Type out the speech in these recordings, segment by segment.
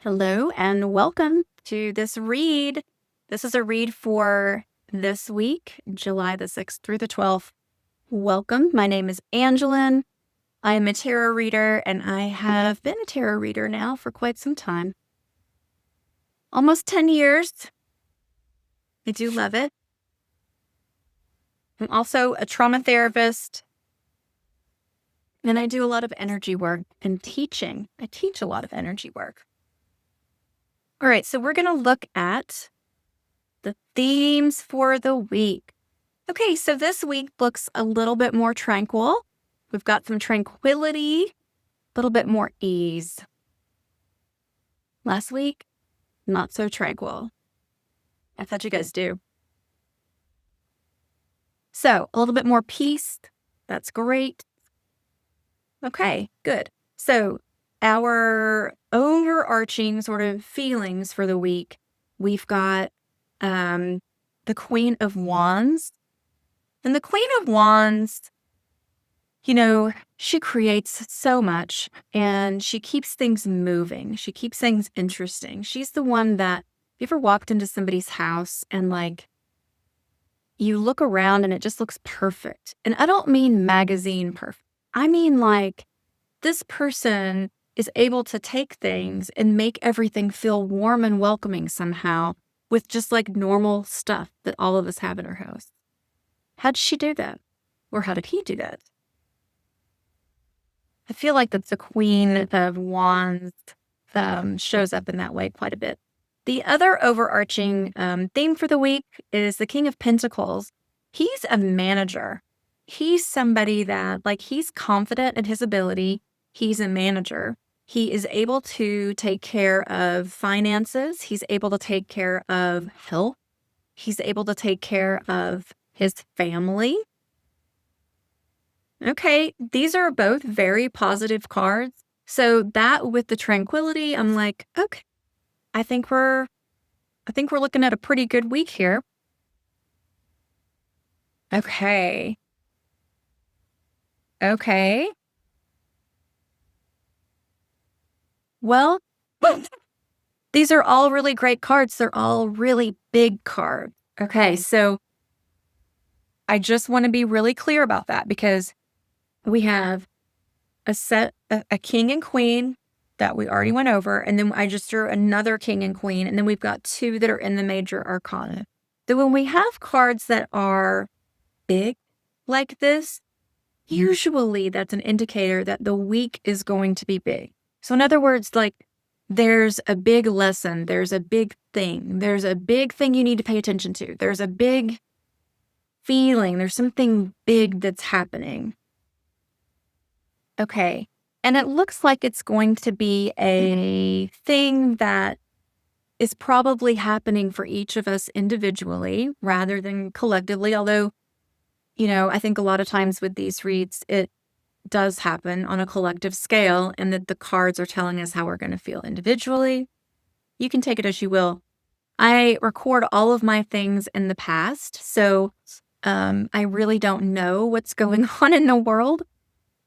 Hello and welcome to this read. This is a read for this week, July the 6th through the 12th. Welcome. My name is Angelyn. I am a tarot reader and I have been a tarot reader now for quite some time. Almost 10 years. I do love it. I'm also a trauma therapist and I do a lot of energy work and teaching. I teach a lot of energy work. All right, so we're going to look at the themes for the week. Okay, so this week looks a little bit more tranquil. We've got some tranquility, a little bit more ease. Last week, not so tranquil. I thought you guys do. So, a little bit more peace. That's great. Okay, good. So, our overarching sort of feelings for the week, we've got the Queen of Wands. And the Queen of Wands, she creates so much and she keeps things moving. She keeps things interesting. She's the one that, have you ever walked into somebody's house and you look around and it just looks perfect? And I don't mean magazine perfect. I mean this person is able to take things and make everything feel warm and welcoming somehow with just normal stuff that all of us have in our house. How did she do that? Or how did he do that? I feel like that's the Queen of Wands shows up in that way quite a bit. The other overarching theme for the week is the King of Pentacles. He's a manager. He's somebody that, he's confident in his ability. He's a manager. He is able to take care of finances. He's able to take care of health. He's able to take care of his family. Okay, these are both very positive cards. So that with the tranquility, I'm like, okay, I think we're looking at a pretty good week here. Okay. Well, these are all really great cards. They're all really big cards. Okay, so I just want to be really clear about that because we have a king and queen that we already went over, and then I just drew another king and queen, and then we've got two that are in the major arcana. So when we have cards that are big like this, usually that's an indicator that the week is going to be big. So in other words, there's a big lesson, there's a big thing you need to pay attention to. There's a big feeling, there's something big that's happening. Okay. And it looks like it's going to be a thing that is probably happening for each of us individually rather than collectively. Although, I think a lot of times with these reads, it does happen on a collective scale and that the cards are telling us how we're going to feel individually. You can take it as you will. I record all of my things in the past, so I really don't know what's going on in the world.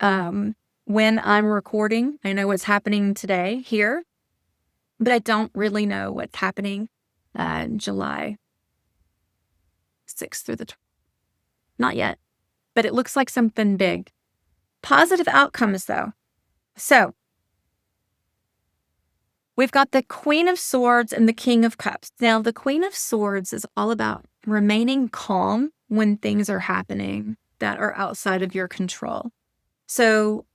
When I'm recording, I know what's happening today here, but I don't really know what's happening July 6th through the 12th. Not yet, but it looks like something big. Positive outcomes, though. So we've got the Queen of Swords and the King of Cups. Now, the Queen of Swords is all about remaining calm when things are happening that are outside of your control. So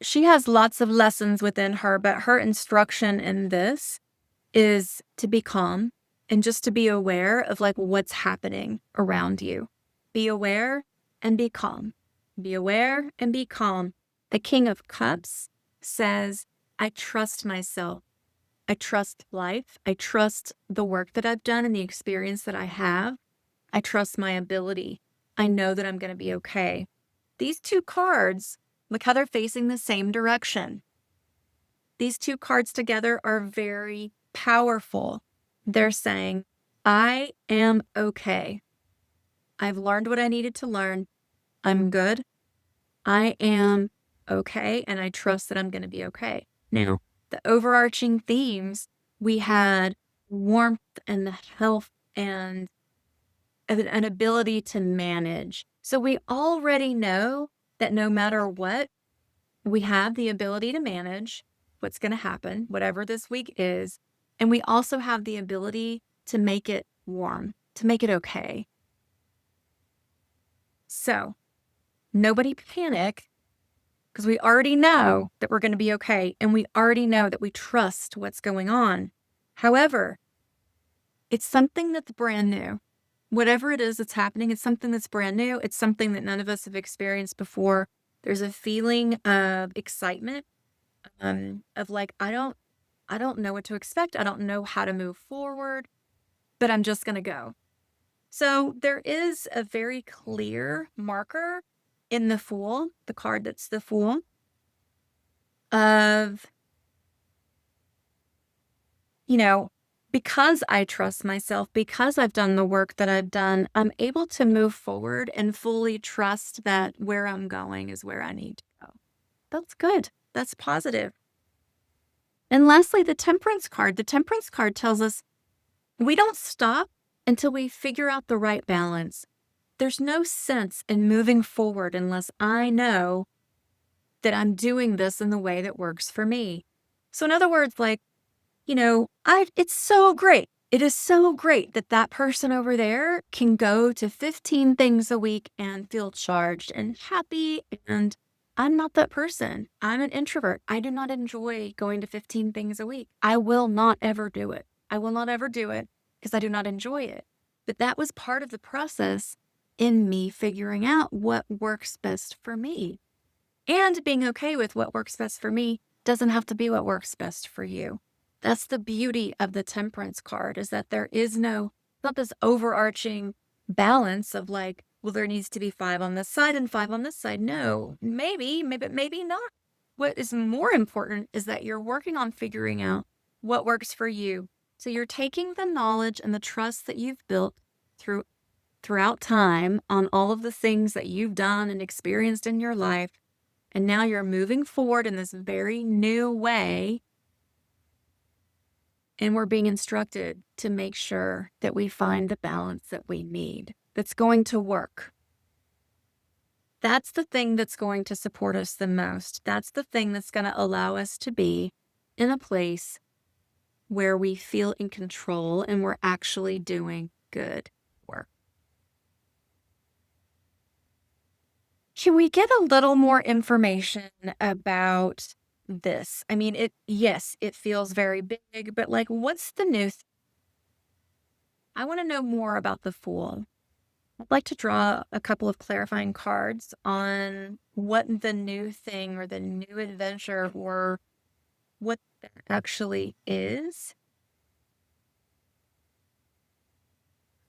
she has lots of lessons within her, but her instruction in this is to be calm and just to be aware of what's happening around you. Be aware and be calm. Be aware and be calm. The King of Cups says, I trust myself. I trust life. I trust the work that I've done and the experience that I have. I trust my ability. I know that I'm going to be okay. These two cards, look how they're facing the same direction. These two cards together are very powerful. They're saying, I am okay. I've learned what I needed to learn. I'm good. I am okay, and I trust that I'm going to be okay. Now, the overarching themes We had warmth and the health and an ability to manage. So we already know that no matter what, we have the ability to manage what's going to happen, whatever this week is. And we also have the ability to make it warm, to make it okay. So nobody panic because we already know that we're going to be okay. And we already know that we trust what's going on. However, it's something that's brand new. Whatever it is that's happening, it's something that's brand new. It's something that none of us have experienced before. There's a feeling of excitement, of like, I don't know what to expect. I don't know how to move forward, but I'm just going to go. So there is a very clear marker in the Fool, the card that's the Fool, of, you know, because I trust myself, because I've done the work that I've done, I'm able to move forward and fully trust that where I'm going is where I need to go. That's good. That's positive. And lastly, the Temperance card. The Temperance card tells us we don't stop until we figure out the right balance. There's no sense in moving forward unless I know that I'm doing this in the way that works for me. So in other words, like, it's so great. It is so great that that person over there can go to 15 things a week and feel charged and happy. And I'm not that person. I'm an introvert. I do not enjoy going to 15 things a week. I will not ever do it. I will not ever do it because I do not enjoy it. But that was part of the process in me figuring out what works best for me. And being okay with what works best for me doesn't have to be what works best for you. That's the beauty of the Temperance card, is that there is not this overarching balance of like, well, there needs to be 5 on this side and 5 on this side. No, maybe not. What is more important is that you're working on figuring out what works for you. So you're taking the knowledge and the trust that you've built throughout time on all of the things that you've done and experienced in your life. And now you're moving forward in this very new way. And we're being instructed to make sure that we find the balance that we need that's going to work. That's the thing that's going to support us the most. That's the thing that's going to allow us to be in a place where we feel in control and we're actually doing good work. Can we get a little more information about this? I mean, yes, it feels very big, but like, what's the new I want to know more about the Fool. I'd like to draw a couple of clarifying cards on what the new thing or the new adventure or what that actually is.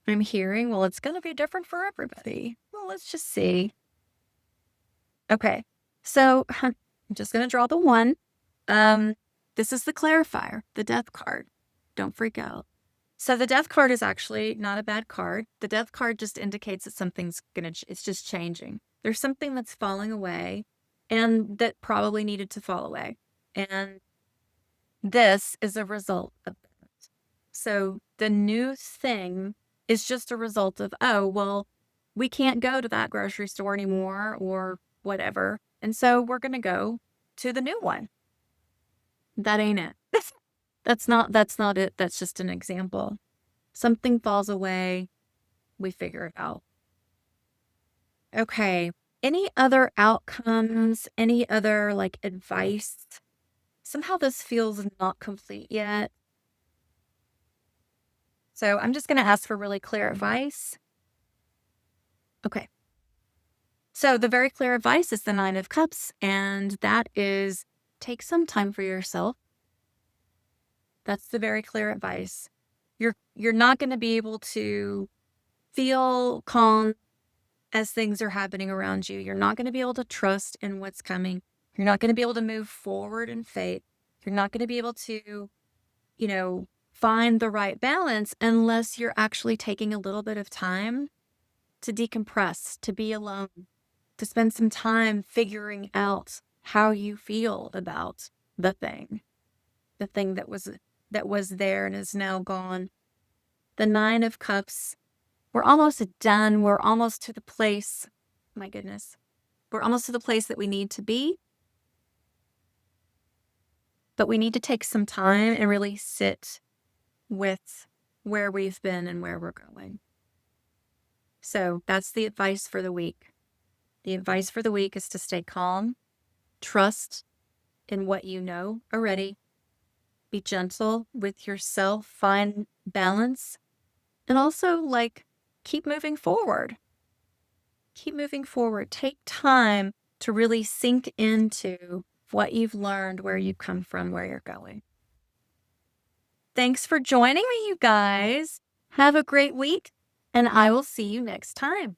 I'm hearing, well, it's going to be different for everybody. Well, let's just see. Okay. So I'm just going to draw the one. This is the clarifier, the Death card. Don't freak out. So the Death card is actually not a bad card. The Death card just indicates that something's it's just changing. There's something that's falling away and that probably needed to fall away. And this is a result of that. So the new thing is just a result of, oh, well, we can't go to that grocery store anymore or whatever. And so we're going to go to the new one. That ain't it. That's not it. That's just an example. Something falls away. We figure it out. Okay. Any other outcomes? Any other like advice? Somehow this feels not complete yet. So I'm just going to ask for really clear advice. Okay. So the very clear advice is the 9 of Cups, and that is take some time for yourself. That's the very clear advice. You're not going to be able to feel calm as things are happening around you. You're not going to be able to trust in what's coming. You're not going to be able to move forward in faith. You're not going to be able to, find the right balance unless you're actually taking a little bit of time to decompress, to be alone, to spend some time figuring out how you feel about the thing that was that was there and is now gone. The Nine of Cups. We're almost done. We're almost to the place. My goodness. We're almost to the place that we need to be. But we need to take some time and really sit with where we've been and where we're going. So that's the advice for the week. The advice for the week is to stay calm, trust in what you know already, be gentle with yourself, find balance, and also keep moving forward. Keep moving forward. Take time to really sink into what you've learned, where you've come from, where you're going. Thanks for joining me, you guys. Have a great week, and I will see you next time.